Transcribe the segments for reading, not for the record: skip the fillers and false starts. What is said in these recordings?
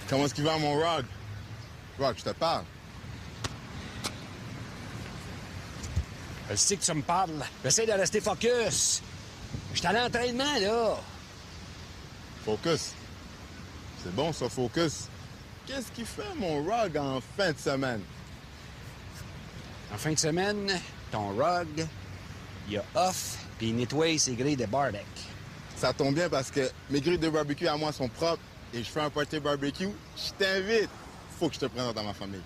Comment est-ce qu'il va, mon Rog? Rog, je te parle. Je sais que tu me parles. J'essaie de rester focus. Je suis à l'entraînement, là. Focus. C'est bon, ça, focus. Qu'est-ce qu'il fait, mon Rog, en fin de semaine? En fin de semaine, ton Rog, il a off, puis il nettoie ses grilles de barbecue. Ça tombe bien parce que mes grilles de barbecue à moi sont propres et je fais un party barbecue. Je t'invite. Faut que je te présente à ma famille.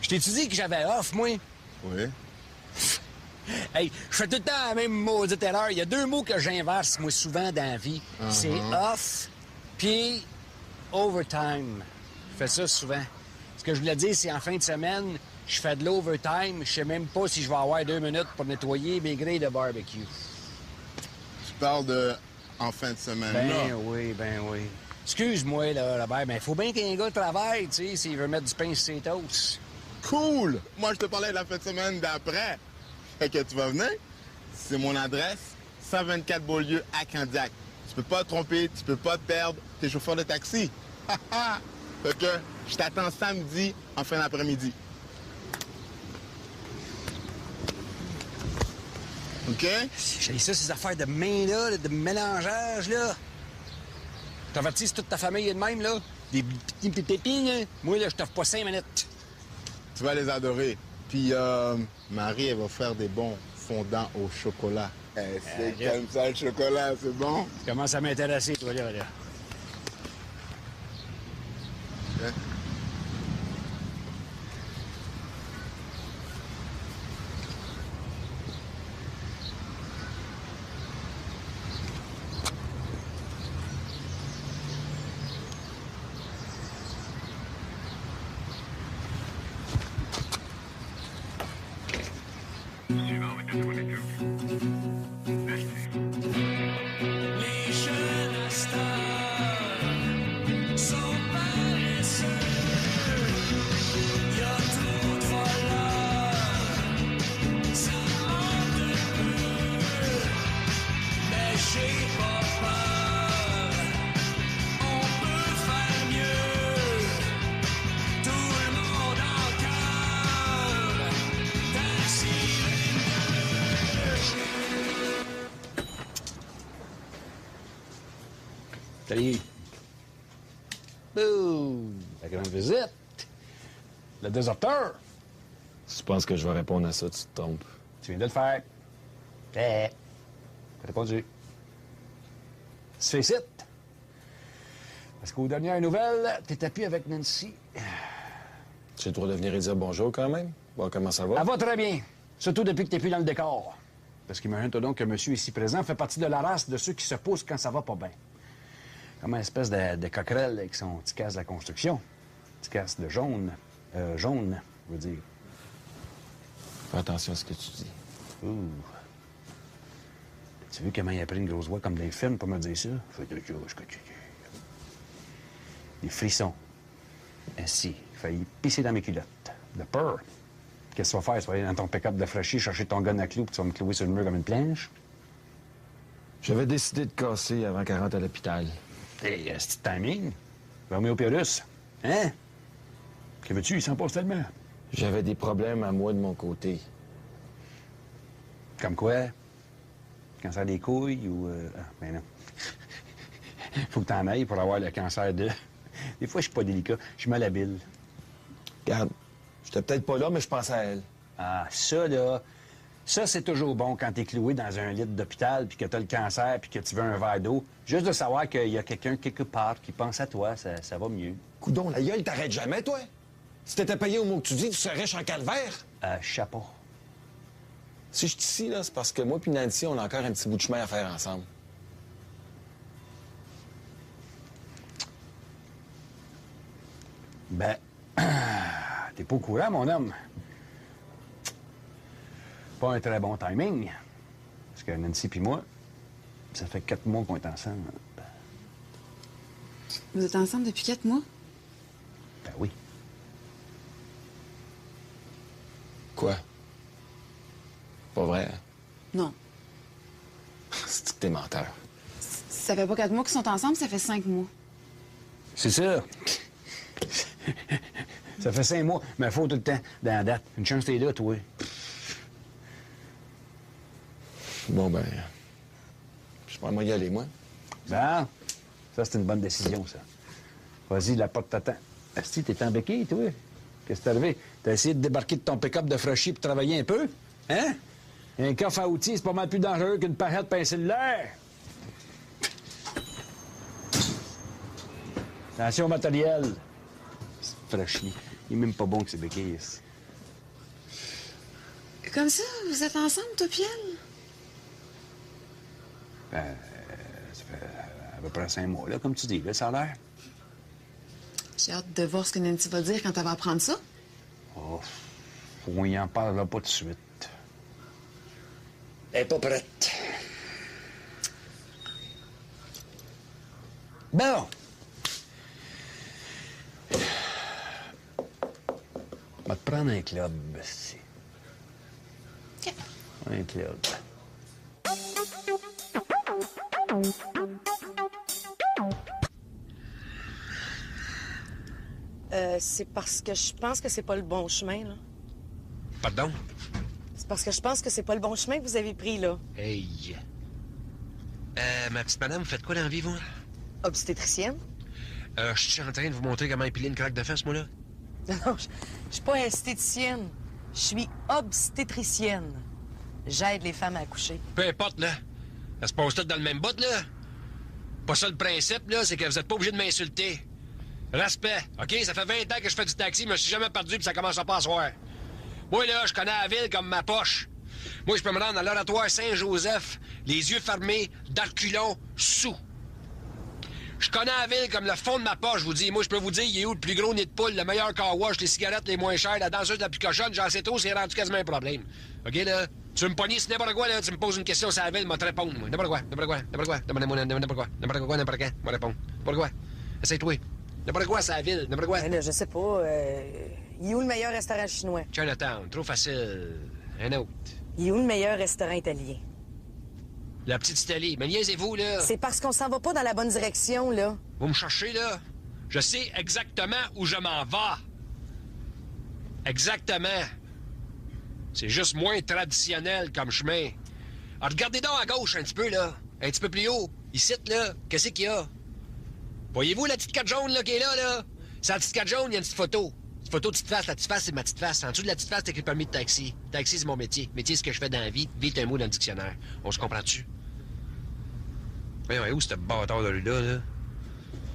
Je t'ai-tu dit que j'avais off, moi? Oui. Hey, je fais tout le temps la même maudite erreur. Il y a deux mots que j'inverse, moi, souvent dans la vie. C'est off, puis overtime. Je fais ça souvent. Ce que je voulais dire, c'est en fin de semaine, je fais de l'overtime. Je sais même pas si je vais avoir 2 minutes pour nettoyer mes grilles de barbecue. Tu parles de en fin de semaine, là. Ben oui. Excuse-moi, là, Robert, mais faut bien qu'un gars travaille, tu sais, s'il veut mettre du pain sur ses toasts. Cool! Moi, je te parlais de la fin de semaine d'après. Fait que tu vas venir. C'est mon adresse, 124 Beaulieu à Candiac. Tu peux pas te tromper, tu peux pas te perdre. T'es chauffeur de taxi. Fait que je t'attends samedi en fin d'après-midi. OK? J'ai ça, ces affaires de main, là, de mélangeage, là. T'avertis toute ta famille est de même, là. Des petits pépines, là. Moi, là, je t'offre pas 5 minutes. Tu vas les adorer. Puis Marie, elle va faire des bons fondants au chocolat. Elle sait qu'elle aime ça, le chocolat, c'est bon? Tu commences à m'intéresser, toi, là. OK. Les jeunes à cette heure sont paresseux. Y a trop de voleurs, ça manque de peu. Mais j'ai pas peur, on peut faire mieux. Tout le monde en cœur, taxi 22. Salut. Bouh! La grande visite. Le déserteur. Si tu penses que je vais répondre à ça, tu te trompes. Tu viens de le faire. T'as répondu. Tu fais ici. Parce qu'aux dernières nouvelles, t'étais plus avec Nancy. J'ai le droit de venir et dire bonjour quand même. Voir comment ça va. Elle va très bien. Surtout depuis que t'es plus dans le décor. Parce qu'imagine-toi donc que monsieur ici présent fait partie de la race de ceux qui se posent quand ça va pas bien. Comme une espèce de coquerelle avec son petit casque de la construction. Petit casque de jaune. Jaune, je veux dire. Fais attention à ce que tu dis. Ouh. Tu as vu comment il a pris une grosse voix comme dans les films pour me dire ça? Fais de ce que tu dis. Des frissons. Ainsi, il failli pisser dans mes culottes. De peur. Qu'est-ce que tu vas faire? Tu vas aller dans ton pick-up de fraîchis, chercher ton gun à clous, puis tu vas me clouer sur le mur comme une planche? J'avais décidé de casser avant qu'elle rentre à l'hôpital. Hey, c'est timing. Roméo Pérus. Hein? Que veux-tu? Il s'en passe tellement. J'avais des problèmes à moi de mon côté. Comme quoi? Cancer des couilles ou... Ah, ben non. Faut que t'en ailles pour avoir le cancer de... Des fois, je suis pas délicat. Je suis malhabile. Regarde, j'étais peut-être pas là, mais je pensais à elle. Ah, ça, là... Ça, c'est toujours bon quand t'es cloué dans un lit d'hôpital, puis que t'as le cancer, puis que tu veux un verre d'eau. Juste de savoir qu'il y a quelqu'un quelque part qui pense à toi, ça va mieux. Coudon, la gueule, t'arrêtes jamais, toi? Si t'étais payé au mot que tu dis, tu serais en calvaire. Chapeau. Si je suis ici, là, c'est parce que moi puis Nancy, on a encore un petit bout de chemin à faire ensemble. Ben, t'es pas au courant, mon homme. Pas un très bon timing. Parce que Nancy puis moi, ça fait 4 mois qu'on est ensemble. Vous êtes ensemble depuis 4 mois? Ben oui. Quoi? Pas vrai? Non. C'est que t'es menteur. Ça fait pas 4 mois qu'ils sont ensemble, ça fait 5 mois. C'est ça. Ça fait 5 mois, mais faut tout le temps dans la date. Une chance t'es là, toi. Bon, ben... Je pourrais y aller, moi. Ben, ça, c'est une bonne décision, ça. Vas-y, la porte t'attend. Asti, t'es embêqué, toi? Qu'est-ce qui t'est arrivé? T'as essayé de débarquer de ton pick-up de Froshy pour travailler un peu? Hein? Un coffre à outils, c'est pas mal plus dangereux qu'une parette pince cellulaire. Attention au matériel. Froshy. Il est même pas bon que c'est béquilles. Comme ça, vous êtes ensemble, toi, Piel? Ça fait à peu près 5 mois, là, comme tu dis, là, ça a l'air. J'ai hâte de voir ce que Nancy va dire quand elle va apprendre ça. Oh, on y en parlera pas tout de suite. Elle est pas prête. Bon. On va te prendre un club, ici. OK. Un club. C'est parce que je pense que c'est pas le bon chemin, là. Pardon? C'est parce que je pense que c'est pas le bon chemin que vous avez pris, là. Hey. Ma petite madame, vous faites quoi dans la vie, vous? Obstétricienne? Je suis en train de vous montrer comment épiler une craque de fesse, moi, là. Non, je suis pas esthéticienne. Je suis obstétricienne. J'aide les femmes à accoucher. Peu importe, là. Ça se passe tout dans le même bout, là. Pas ça le principe, là, c'est que vous êtes pas obligé de m'insulter. Respect, OK? Ça fait 20 ans que je fais du taxi, mais je me suis jamais perdu puis ça commence à pas à soir. Moi, là, je connais la ville comme ma poche. Moi, je peux me rendre à l'oratoire Saint-Joseph, les yeux fermés, d'arculon, sous. Je connais la ville comme le fond de ma poche, je vous dis. Moi, je peux vous dire, il est où le plus gros nid de poule, le meilleur car wash, les cigarettes les moins chères, la danseuse la plus cochonne, j'en sais trop, c'est rendu quasiment un problème. OK, là? Tu veux me pogner sur n'importe quoi, là? Tu me poses une question sur la ville, moi, te répondre, moi. N'importe quoi, n'importe quoi, n'importe quoi. Demandez-moi n'importe quoi, n'importe quoi, n'importe quand. Moi, répondre. N'importe quoi. Essaye-toi. N'importe quoi, c'est la ville, n'importe quoi. Ben là, je sais pas. Il est où le meilleur restaurant chinois? Chinatown, trop facile. Un autre. Il est où le meilleur restaurant italien? La petite Italie. Mais niaisez-vous, là. C'est parce qu'on s'en va pas dans la bonne direction, là. Vous me cherchez, là? Je sais exactement où je m'en vais. Exactement. C'est juste moins traditionnel comme chemin. Alors, regardez donc à gauche un petit peu, là. Un petit peu plus haut. Ici, là, qu'est-ce qu'il y a? Voyez-vous la petite carte jaune, là, qui est là, là? C'est la petite carte jaune, il y a une petite photo. Petite photo de petite face. La petite face, c'est ma petite face. En dessous de la petite face, c'est écrit permis de taxi. Taxi, c'est mon métier. Métier, c'est ce que je fais dans la vie. Vie, c'est un mot dans le dictionnaire. On se comprend-tu? Voyons, où ce bâtard de lui-là, là?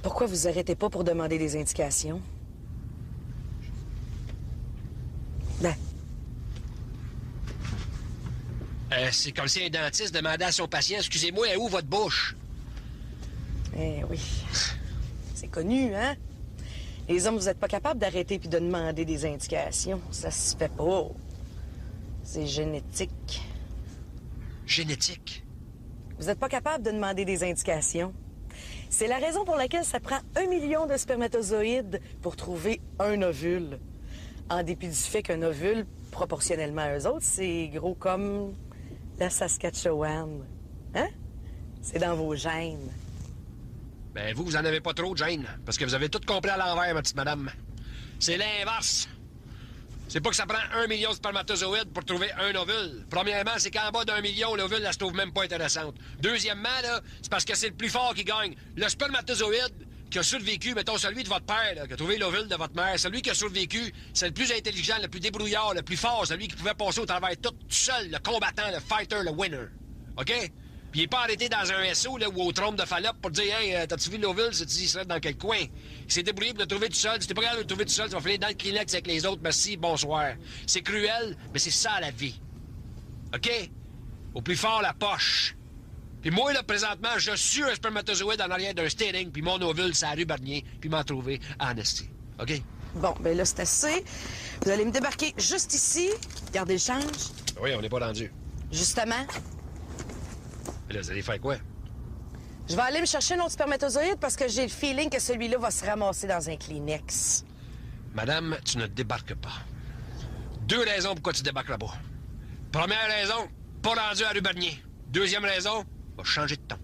Pourquoi vous arrêtez pas pour demander des indications? Ben, C'est comme si un dentiste demandait à son patient, excusez-moi, est où votre bouche? eh oui. C'est connu, hein? Les hommes, vous êtes pas capables d'arrêter puis de demander des indications. Ça se fait pas. C'est génétique. Génétique. Vous êtes pas capable de demander des indications. C'est la raison pour laquelle ça prend 1 million de spermatozoïdes pour trouver un ovule. En dépit du fait qu'un ovule, proportionnellement à eux autres, c'est gros comme la Saskatchewan. Hein? C'est dans vos gènes. Ben, vous en avez pas trop de gêne, parce que vous avez tout compris à l'envers, ma petite madame. C'est l'inverse. C'est pas que ça prend 1 million de spermatozoïdes pour trouver un ovule. Premièrement, c'est qu'en bas d'1 million, l'ovule, elle se trouve même pas intéressante. Deuxièmement, là, c'est parce que c'est le plus fort qui gagne. Le spermatozoïde qui a survécu, mettons celui de votre père, là, qui a trouvé l'ovule de votre mère, celui qui a survécu, c'est le plus intelligent, le plus débrouillard, le plus fort, celui qui pouvait passer au travers tout seul, le combattant, le fighter, le winner. OK? Puis il est pas arrêté dans un SO là, ou au trompe de Fallope pour dire « Hey, t'as-tu vu l'ovule? » Il serait dans quel coin? Il s'est débrouillé pour le trouver tout seul. Si t'es pas capable de le trouver tout seul, tu vas filer dans le Kleenex avec les autres. Merci, bonsoir. C'est cruel, mais c'est ça la vie. OK? Au plus fort, la poche. Puis moi, là, présentement, je suis un spermatozoïde en arrière d'un steering, puis mon ovule, c'est la rue Bernier, puis m'en trouver en esti. OK? Bon, ben là, c'est assez. Vous allez me débarquer juste ici. Gardez le change. Oui, on n'est pas rendu. Justement, Mais là, vous allez faire quoi? je vais aller me chercher un autre spermatozoïde parce que j'ai le feeling que celui-là va se ramasser dans un Kleenex. Madame, tu ne débarques pas. 2 raisons pourquoi tu débarqueras pas. Première raison, pas rendu à rue Bernier. Deuxième raison, va changer de ton.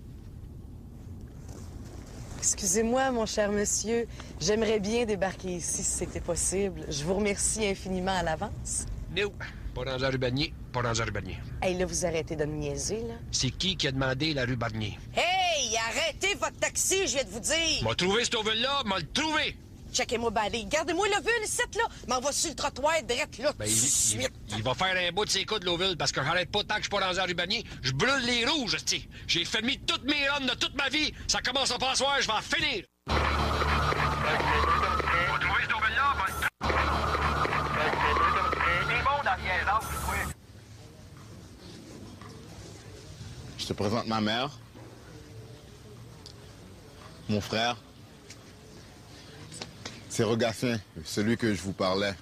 Excusez-moi, mon cher monsieur. J'aimerais bien débarquer ici si c'était possible. Je vous remercie infiniment à l'avance. No, pas dans la rue Barnier, pas dans la rue Barnier. Hey, là, vous arrêtez de me niaiser, là. C'est qui a demandé la rue Barnier? Hey, arrêtez votre taxi, je viens de vous dire. M'a trouvé cet ovule-là, m'a le trouvé! Checkez-moi balai. Gardez-moi l'ovule, ici, là. M'en va sur le trottoir, drette, là. Ben, tout de suite. il va faire un bout de ses coups de l'ovule parce que j'arrête pas tant que je suis pas dans la rue Barnier. Je brûle les rouges, hostie. J'ai fait mis toutes mes runs de toute ma vie. Ça commence à pas soir, je vais en finir. M'a trouvé cet ovule-là, t'es bon dans le niaisage, toi. Je te présente ma mère, mon frère. C'est Rogatien, celui que je vous parlais.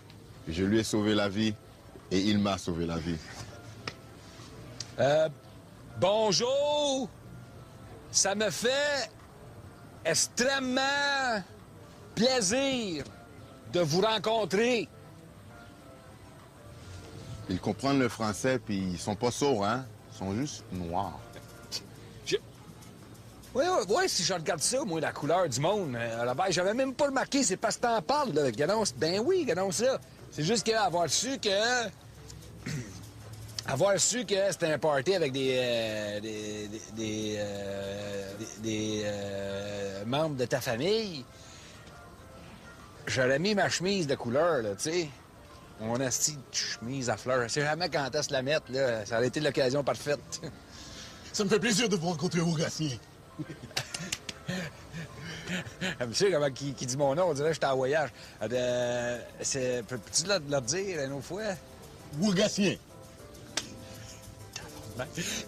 Je lui ai sauvé la vie et il m'a sauvé la vie. Bonjour! Ça me fait extrêmement plaisir de vous rencontrer. Ils comprennent le français puis ils sont pas sourds, hein? Ils sont juste noirs. Oui, si je regarde ça, moi, la couleur du monde, j'avais même pas remarqué, c'est parce que t'en parles, là. Gadon, ben oui, regardons ça. C'est juste qu'avoir su que... avoir su que c'était un party avec des membres de ta famille, j'aurais mis ma chemise de couleur, là, tu sais. Mon asti de chemise à fleurs. Je sais jamais quand est-ce la mettre, là. Ça aurait été l'occasion parfaite. Ça me fait plaisir de vous rencontrer au Rogatien. Monsieur, comment qui dit mon nom? On dirait que j'étais en voyage. Peux-tu leur dire une autre fois? Rogatien.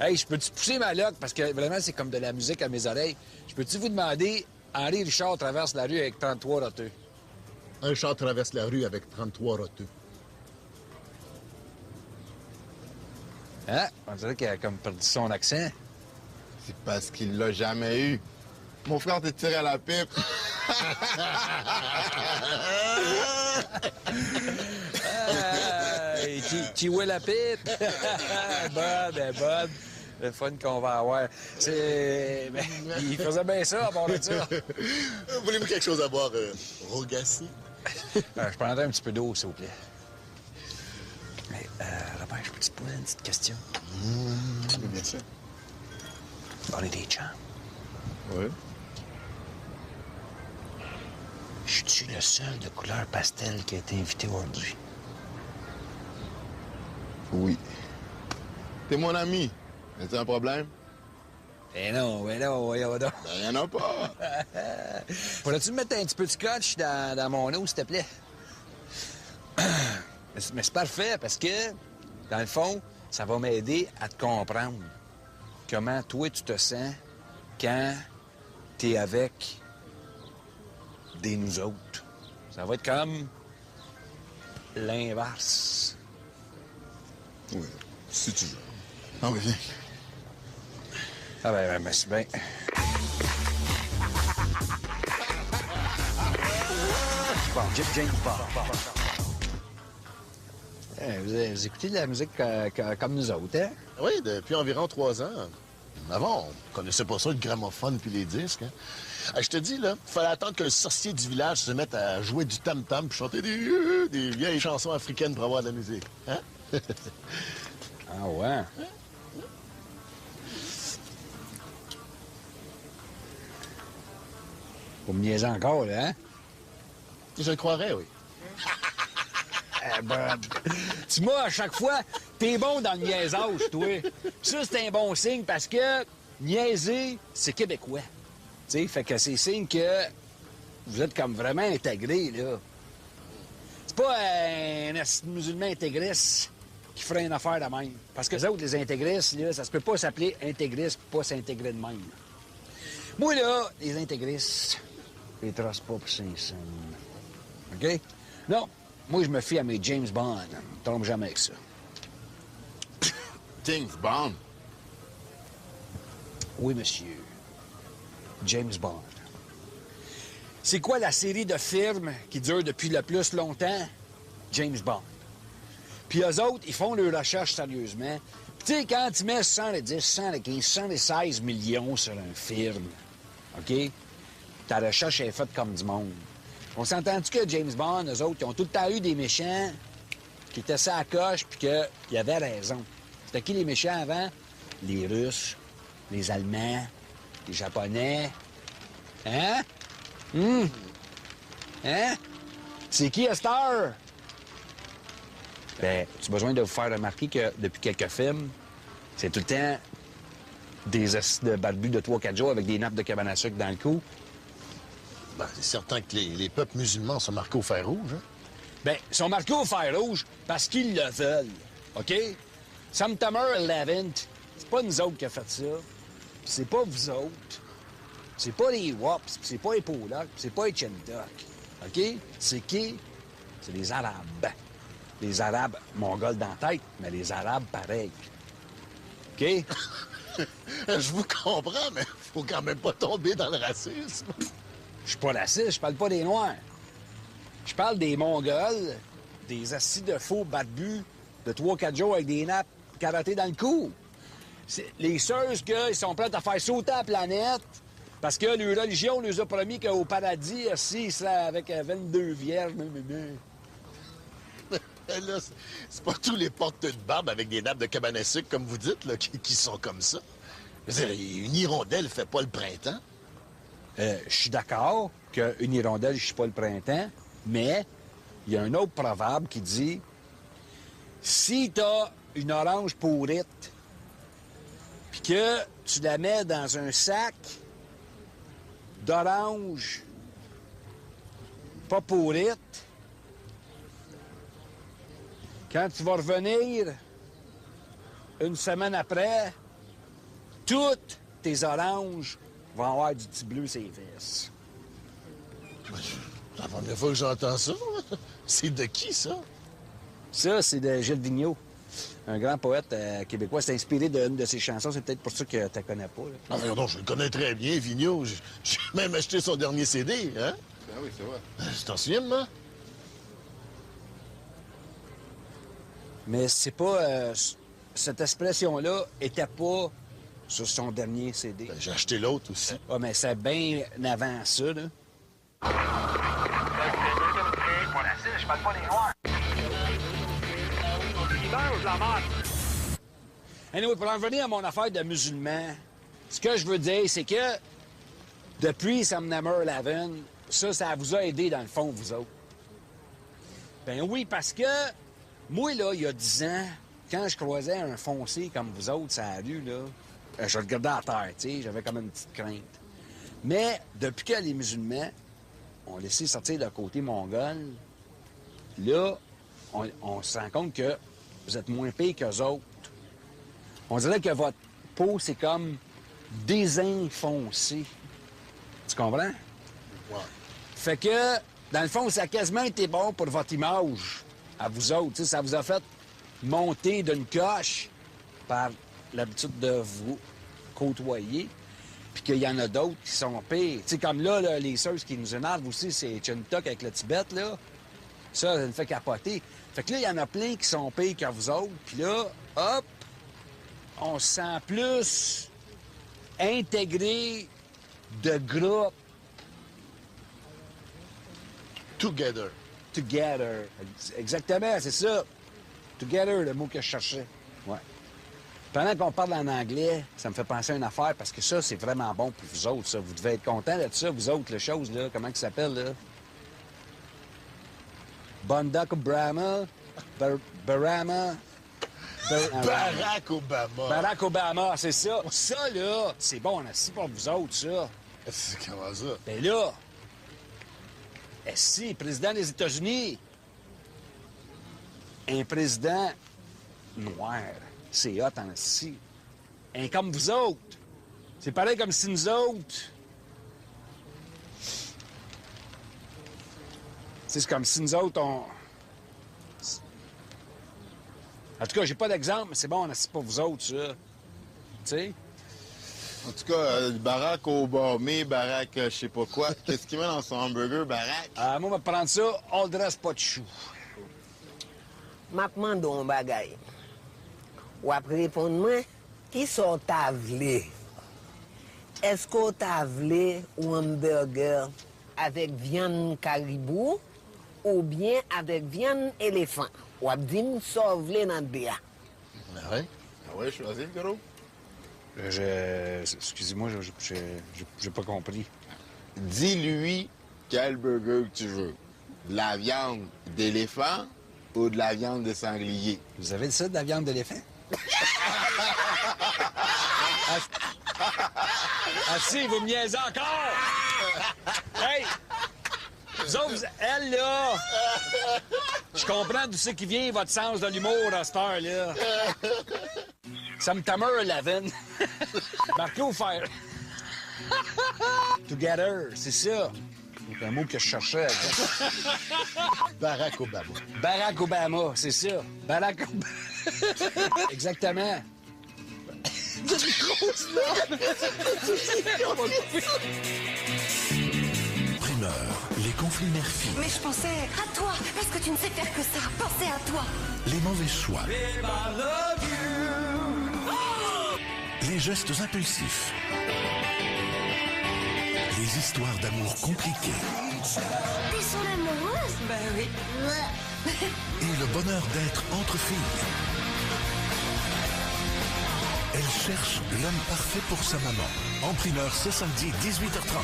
Hey, je peux-tu pousser ma loque? Parce que vraiment, c'est comme de la musique à mes oreilles. Je peux-tu vous demander, Henri Richard traverse la rue avec 33 roteux? Un char traverse la rue avec 33 roteux. Hein? On dirait qu'il a comme perdu son accent. C'est parce qu'il l'a jamais eu. Mon frère t'a tiré à la pipe. Tu vois la pipe? Bonne. Le fun qu'on va avoir. C'est... Ben, il faisait bien ça à bord de ça. Voulez-vous quelque chose à boire, Rogatien? Je prendrais un petit peu d'eau, s'il vous plaît. Mais, Robert, je peux te poser une petite question? Bien sûr. On est des chums. Oui. Je suis le seul de couleur pastel qui a été invité aujourd'hui? Oui. T'es mon ami. Est-ce un problème? Voyons donc. Ben, y'en a pas. Pourrais-tu me mettre un petit peu de scotch dans mon eau, s'il te plaît? Mais c'est parfait, parce que, dans le fond, ça va m'aider à te comprendre comment toi, tu te sens quand t'es avec des nous autres. Ça va être comme l'inverse. Oui, si tu veux. Ah oui, viens. Ah ben, merci bien. Bon, James Bond. Vous écoutez de la musique comme nous autres, hein? Oui, depuis environ 3 ans. Avant, on connaissait pas ça, le gramophone puis les disques. Hein. Ah, je te dis, là, fallait attendre que le sorcier du village se mette à jouer du tam-tam puis chanter des vieilles chansons africaines pour avoir de la musique. Hein? Ah ouais? Vous me niaisez encore, là, hein? Je le croirais, oui. Tu vois, à chaque fois, t'es bon dans le niaisage, toi. Ça, c'est un bon signe parce que niaiser, c'est québécois. Tu sais, fait que c'est signe que vous êtes comme vraiment intégrés, là. C'est pas un musulman intégriste qui ferait une affaire de même. Parce que les autres, les intégristes, là, ça se peut pas s'appeler intégriste pour pas s'intégrer de même. Moi, là, les intégristes, je les trace pas pour Saint-Saëns. OK? Non. Moi, je me fie à mes James Bond. Je me trompe jamais avec ça. James Bond. Oui, monsieur. James Bond. C'est quoi la série de films qui dure depuis le plus longtemps? James Bond. Puis eux autres, ils font leurs recherches sérieusement. Puis tu sais, quand tu mets 110, 115, 116 millions sur un film, OK? Ta recherche est faite comme du monde. On s'entend-tu que James Bond, eux autres, ils ont tout le temps eu des méchants qui étaient ça à coche puis qu'ils avaient raison. C'était qui les méchants avant? Les Russes, les Allemands, les Japonais. Hein? Hein? C'est qui, Esther? Ben, tu as besoin de vous faire remarquer que depuis quelques films, c'est tout le temps des assis de barbus de 3-4 jours avec des nappes de cabane à sucre dans le cou. Ben, c'est certain que les peuples musulmans sont marqués au fer rouge, hein? Ben, ils sont marqués au fer rouge parce qu'ils le veulent, OK? September 11th, c'est pas nous autres qui a fait ça. Puis c'est pas vous autres. C'est pas les Wops, puis c'est pas les Polacks, puis c'est pas les Chintok. OK? C'est qui? C'est les Arabes. Les Arabes mongols dans la tête, mais les Arabes pareils. OK? Je vous comprends, mais faut quand même pas tomber dans le racisme. Je suis pas raciste, je parle pas des Noirs. Je parle des Mongols, des assis de faux barbus de 3-4 jours avec des nappes carottées dans le cou. C'est les seuls qu'ils sont prêts à faire sauter la planète parce que leur religion leur a promis qu'au paradis, assis, ils seraient avec 22 vierges. Là, c'est pas tous les porteurs de barbe avec des nappes de cabane à sucre, comme vous dites, là, qui sont comme ça. Je veux dire, une hirondelle fait pas le printemps. Je suis d'accord qu'une hirondelle ne chie pas le printemps, mais il y a un autre proverbe qui dit si t'as une orange pourrite puis que tu la mets dans un sac d'orange pas pourrite, quand tu vas revenir une semaine après, toutes tes oranges vont avoir du petit bleu sur les fesses. C'est la première fois que j'entends ça. C'est de qui, ça? Ça, c'est de Gilles Vigneault, un grand poète québécois. C'est inspiré d'une de ses chansons. C'est peut-être pour ça que tu ne connais pas. Là. Ah, mais non, je le connais très bien, Vigneault. J'ai même acheté son dernier CD, hein? Ben oui, c'est vrai. Tu t'en souviens de moi? Mais c'est pas... cette expression-là était pas sur son dernier CD. Ben, j'ai acheté l'autre aussi. Ah, mais c'est bien avant ça, là. Je parle pas des Noirs. Anyway, pour en revenir à mon affaire de musulman, ce que je veux dire, c'est que depuis September 11, ça vous a aidé dans le fond, vous autres. Ben oui, parce que moi, là, il y a 10 ans, quand je croisais un foncé comme vous autres sur la rue, là, je regardais à terre, tu sais, j'avais comme une petite crainte. Mais depuis que les musulmans ont laissé sortir le côté mongol, là, on se rend compte que vous êtes moins pire qu'eux autres. On dirait que votre peau, c'est comme désenfoncé. Tu comprends? Ouais. Fait que, dans le fond, ça a quasiment été bon pour votre image, à vous autres. Tu sais, ça vous a fait monter d'une coche par l'habitude de vous côtoyer, puis qu'il y en a d'autres qui sont pires. Tu sais, comme là, les seuls qui nous énervent aussi, c'est Chintok avec le Tibet, là. Ça nous fait capoter. Fait que là, il y en a plein qui sont pires que vous autres, puis là, hop, on se sent plus intégré de groupe. Together. Together. Exactement, c'est ça. Together, le mot que je cherchais. Ouais. Pendant qu'on parle en anglais, ça me fait penser à une affaire parce que ça, c'est vraiment bon pour vous autres, ça. Vous devez être contents de ça, vous autres, les choses, là. Comment ça s'appelle, là? Barack Obama. Barama. Barack Obama. Barack Obama, c'est ça. Ça, là, c'est bon, on a si pour vous autres, ça. C'est comment ça? Ben là, si, président des États-Unis, un président noir, c'est hot en si. Un comme vous autres. C'est pareil comme si nous autres. C'est comme si nous autres, on. En tout cas, j'ai pas d'exemple, mais c'est bon, on a pas vous autres, ça. Tu sais? En tout cas, Barack Obama, Barack je sais pas quoi. Qu'est-ce qu'il met dans son hamburger, Barack? Moi, on va prendre ça, all dress, pas de chou. m'a demandé un bagay. Ou après répondre, qui sont ta vle? Est-ce que ta vle ou hamburger avec viande caribou ou bien avec viande éléphant? Ou ap di ça vle dans le Ah ouais? Ah ouais, choisis, gros. Excusez-moi, j'ai pas compris. Dis-lui quel burger que tu veux. De la viande d'éléphant ou de la viande de sanglier. Vous avez ça, de la viande d'éléphant? Ah si, vous me niaisez encore! Hey! Vous autres, elle, là... Je comprends d'où c'est qui vient votre sens de l'humour à cette heure-là. Ça me tameure la veine. Marco faire. Together, c'est ça. C'est un mot que je cherchais. Barack Obama. Barack Obama, c'est ça. Barack Obama. Exactement. Primeur, les conflits mère-fille, Mais je pensais à toi, parce que tu ne sais faire que ça. Penser à toi. les mauvais choix, les gestes impulsifs, les histoires d'amour compliquées T'es son amoureuse? Ben oui. et le bonheur d'être entre filles. Elle cherche l'homme parfait pour sa maman. En primeur ce samedi 18h30.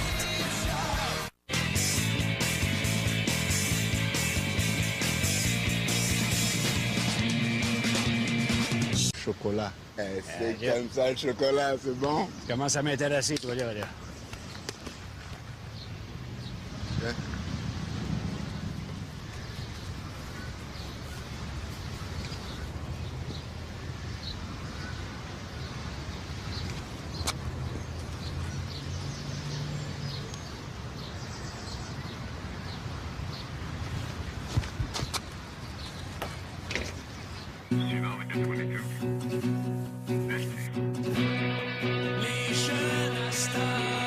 Chocolat. C'est comme ça, le chocolat, c'est bon? Tu commences à m'intéresser, toi, là. Hein? Les jeunes à cette heure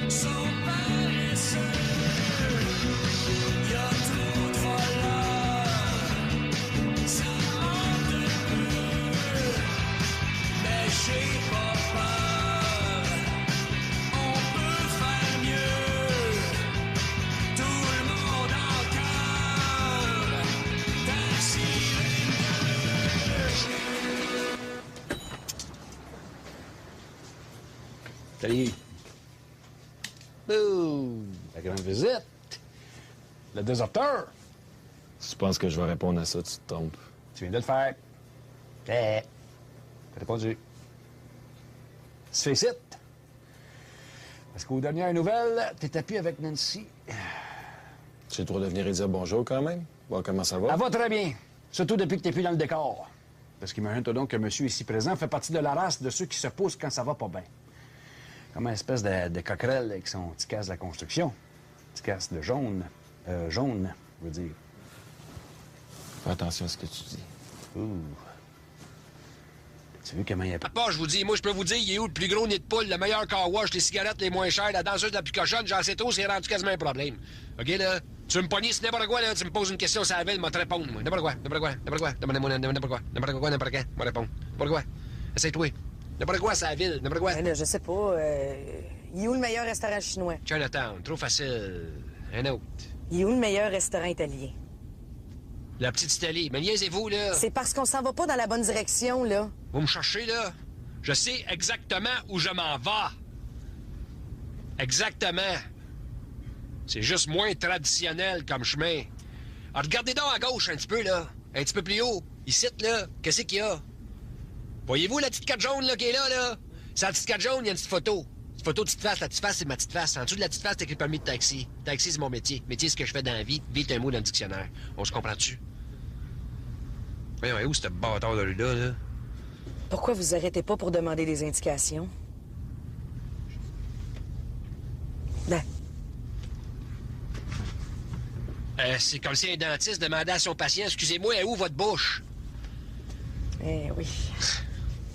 sont paresseux. Y a trop de voleurs, ça manque de peu. Mais j'ai pas peur, on peut faire mieux. Tout le monde en cœur, Taxi Salut. Ouh, la grande visite. Le déserteur. Si tu penses que je vais répondre à ça, tu te trompes. Tu viens de le faire. T'as répondu. C'est ici. Parce qu'aux dernières nouvelles, t'étais plus avec Nancy. J'ai le droit de venir et dire bonjour quand même. Voir comment ça va. Elle va très bien. Surtout depuis que t'es plus dans le décor. Parce qu'imagine-toi donc que monsieur ici présent fait partie de la race de ceux qui se posent quand ça va pas bien. Comme une espèce de coquerelle avec son petit casque de la construction. Petit casque de jaune. Jaune, je veux dire. Fais attention à ce que tu dis. Ouh. Tu vu comment il y a... Papa, je vous dis, moi, je peux vous dire, il est où le plus gros nid de poule, le meilleur car wash, les cigarettes les moins chères, la danseuse la plus cochonne, j'en sais trop, c'est rendu quasiment un problème. OK, là? Tu veux me pogner, c'est n'importe quoi, là? Tu me poses une question sur la ville, je vais te répondre, moi. N'importe quoi, n'importe quoi, n'importe quoi. Demandez-moi n'importe quoi, n'importe quoi, n'importe quand, je vais répondre. N'importe quoi. Essaye-toi. N'importe quoi, c'est la ville, n'importe quoi. Ben là, je sais pas. Il est où le meilleur restaurant chinois? Chinatown, trop facile. Un autre. Il est où le meilleur restaurant italien? La petite Italie. Mais niaisez-vous, là. C'est parce qu'on s'en va pas dans la bonne direction, là. Vous me cherchez, là? Je sais exactement où je m'en vais. Exactement. C'est juste moins traditionnel comme chemin. Alors, regardez donc à gauche un petit peu, là. Un petit peu plus haut. Ici, là, qu'est-ce qu'il y a? Voyez-vous la petite carte jaune, là, qui est là, là? C'est la petite carte jaune, il y a une petite photo. Petite photo de petite face. La petite face, c'est ma petite face. En dessous de la petite face, t'as écrit permis de taxi. Taxi, c'est mon métier. Métier, c'est ce que je fais dans la vie. Vie, c'est un mot dans le dictionnaire. On se comprend-tu? Voyons, où ce bâtard de rue-là, là? Pourquoi vous arrêtez pas pour demander des indications? Là. C'est comme si un dentiste demandait à son patient, excusez-moi, est où votre bouche? Eh oui.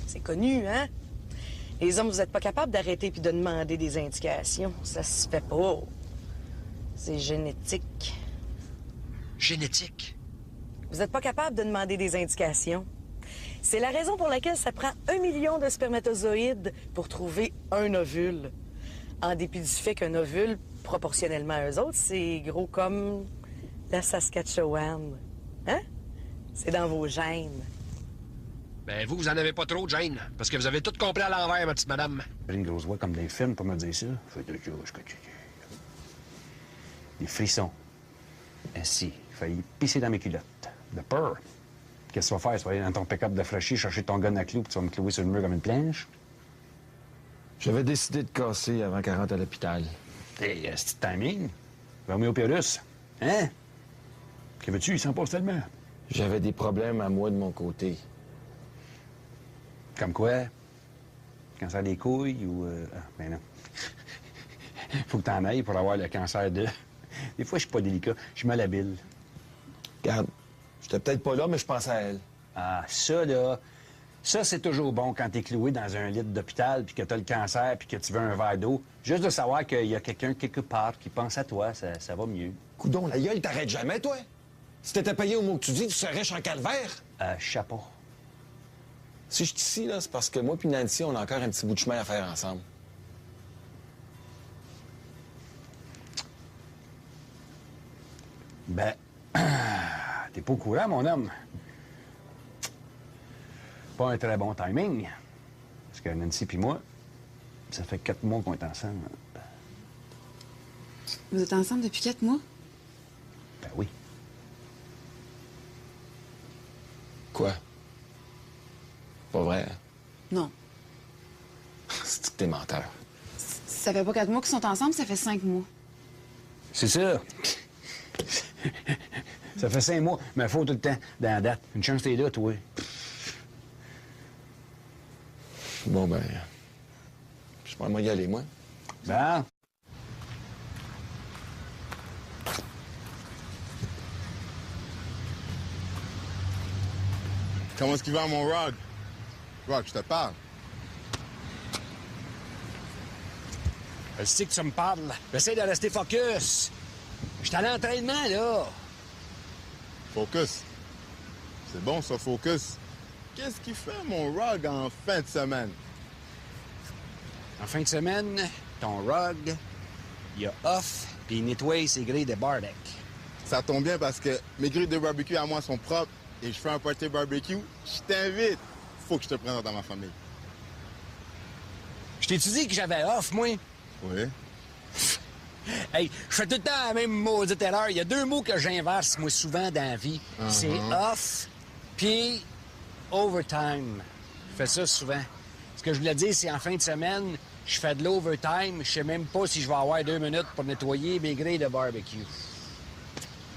C'est connu, hein? Les hommes, vous êtes pas capables d'arrêter puis de demander des indications. Ça se fait pas. C'est génétique. Génétique? Vous n'êtes pas capable de demander des indications. C'est la raison pour laquelle ça prend 1 million de spermatozoïdes pour trouver un ovule. En dépit du fait qu'un ovule, proportionnellement à eux autres, c'est gros comme la Saskatchewan. Hein? C'est dans vos gènes. Ben, vous en avez pas trop de gêne, parce que vous avez tout compris à l'envers, ma petite madame. J'ai une grosse voix comme des films pour me dire ça. Des frissons. Ainsi, il failli pisser dans mes culottes. De peur. Qu'est-ce que tu vas faire? Tu vas aller dans ton pick-up de fraîchier, chercher ton gun à clous, puis tu vas me clouer sur le mur comme une planche? J'avais décidé de casser avant qu'elle rentre à l'hôpital. Hey, c'est timing. Roméo Pérus. Hein? Que veux-tu? Il s'en passe tellement. J'avais des problèmes à moi de mon côté. Comme quoi? Cancer des couilles ou... Ah, ben non. Faut que t'en ailles pour avoir le cancer de... Des fois, je suis pas délicat. Je suis malhabile. Regarde, j'étais peut-être pas là, mais je pensais à elle. Ah, ça, là... Ça, c'est toujours bon quand t'es cloué dans un lit d'hôpital, puis que t'as le cancer, puis que tu veux un verre d'eau. Juste de savoir qu'il y a quelqu'un quelque part qui pense à toi, ça va mieux. Coudon, la gueule t'arrête jamais, toi? Si t'étais payé au mot que tu dis, tu serais riche en calvaire? Chapeau. Si je suis ici, là, c'est parce que moi puis Nancy, on a encore un petit bout de chemin à faire ensemble. Ben, t'es pas au courant, mon homme. Pas un très bon timing. Parce que Nancy puis moi, ça fait 4 mois qu'on est ensemble. Vous êtes ensemble depuis 4 mois? Ben oui. Quoi? Pas vrai? Hein? Non. C'est que t'es menteur. Ça fait pas 4 mois qu'ils sont ensemble, ça fait 5 mois. C'est ça. Ça fait 5 mois, mais faut tout le temps dans la date. Une chance t'es là, toi. Bon, ben... Je pense moi y aller, moi. Ben... Comment est-ce qu'il va, mon Rod? Rod, je te parle. Je sais que tu me parles. J'essaie de rester focus. Je suis à l'entraînement, là. Focus. C'est bon, ça, focus. Qu'est-ce qu'il fait, mon Rog, en fin de semaine? En fin de semaine, ton Rog, il a off, puis il nettoie ses grilles de barbecue. Ça tombe bien parce que mes grilles de barbecue à moi sont propres et je fais un party barbecue. Je t'invite. Faut que je te présente à ma famille. Je t'ai-tu dit que j'avais off, moi? Oui. Hey, je fais tout le temps la même maudite erreur. Il y a 2 mots que j'inverse, moi, souvent dans la vie. C'est off, puis overtime. Je fais ça souvent. Ce que je voulais dire, c'est en fin de semaine, je fais de l'overtime. Je sais même pas si je vais avoir 2 minutes pour nettoyer mes grilles de barbecue.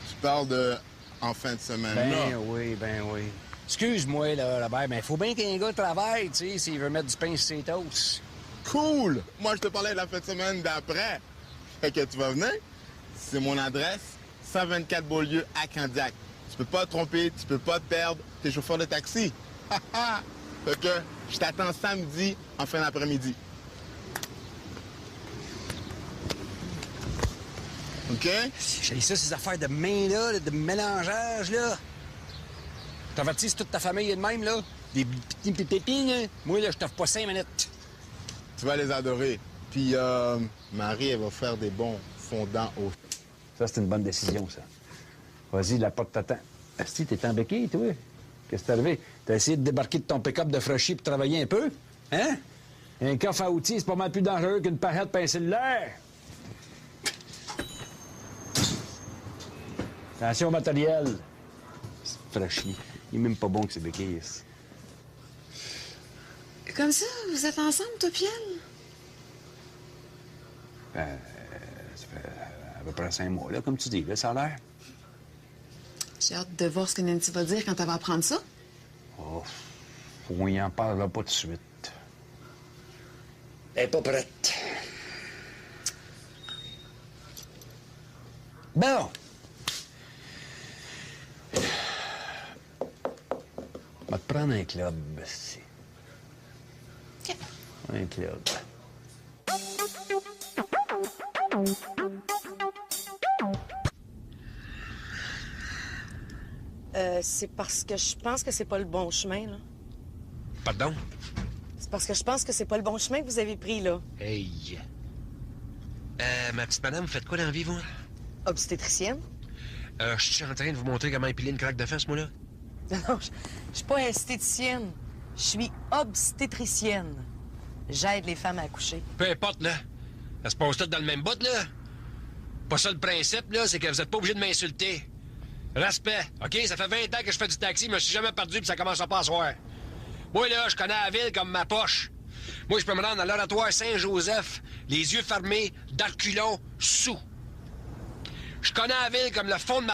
Tu parles de en fin de semaine, Ben oui, ben oui. Excuse-moi, là, Robert, mais il faut bien qu'un gars travaille, tu sais, s'il veut mettre du pain sur ses toasts. Cool! Moi, je te parlais de la fin de semaine d'après. Fait que tu vas venir. C'est mon adresse, 124 Beaulieu à Candiac. Tu peux pas te tromper, tu peux pas te perdre. T'es chauffeur de taxi. Fait que je t'attends samedi en fin d'après-midi. OK? J'ai ça, ces affaires de main-là, de mélangeage, là. T'avertis toute ta famille est de même, là. Des petits pépépines, là. Moi, là, je t'offre pas 5 minutes. Tu vas les adorer. Puis, Marie, elle va faire des bons fondants au... Ça, c'est une bonne décision, ça. Vas-y, la porte t'attend. Asti, t'es en béquille, toi? Qu'est-ce qui t'est arrivé? T'as essayé de débarquer de ton pick-up de fraîchier pour travailler un peu? Hein? Un coffre à outils, c'est pas mal plus dangereux qu'une parette pour un cellulaire. Attention au matériel. C'est fraîchier. Il est même pas bon que c'est béquille. Comme ça, vous êtes ensemble, toi puis elle? Ça fait à peu près 5 mois, là, comme tu dis, là, ça a l'air. J'ai hâte de voir ce que Nancy va dire quand elle va apprendre ça. Oh, on y en parlera pas tout de suite. Elle est pas prête. Bon. On va te prendre un club, ici. OK. Un club. C'est parce que je pense que c'est pas le bon chemin, là. Pardon? C'est parce que je pense que c'est pas le bon chemin que vous avez pris, là. Hey. Ma petite madame, vous faites quoi dans la vie, vous? Obstétricienne? Je suis en train de vous montrer comment épiler une craque de fesse, moi, là. Non, je suis pas esthéticienne. Je suis obstétricienne. J'aide les femmes à accoucher. Peu importe, là. Ça se passe tout dans le même bout, là. Pas ça le principe, là, c'est que vous êtes pas obligé de m'insulter. Respect, OK? Ça fait 20 ans que je fais du taxi, je me suis jamais perdu, puis ça commence pas à soir. Moi, là, je connais la ville comme ma poche. Moi, je peux me rendre à l'oratoire Saint-Joseph, les yeux fermés, d'Arculon, sous. Je connais la ville comme le fond de ma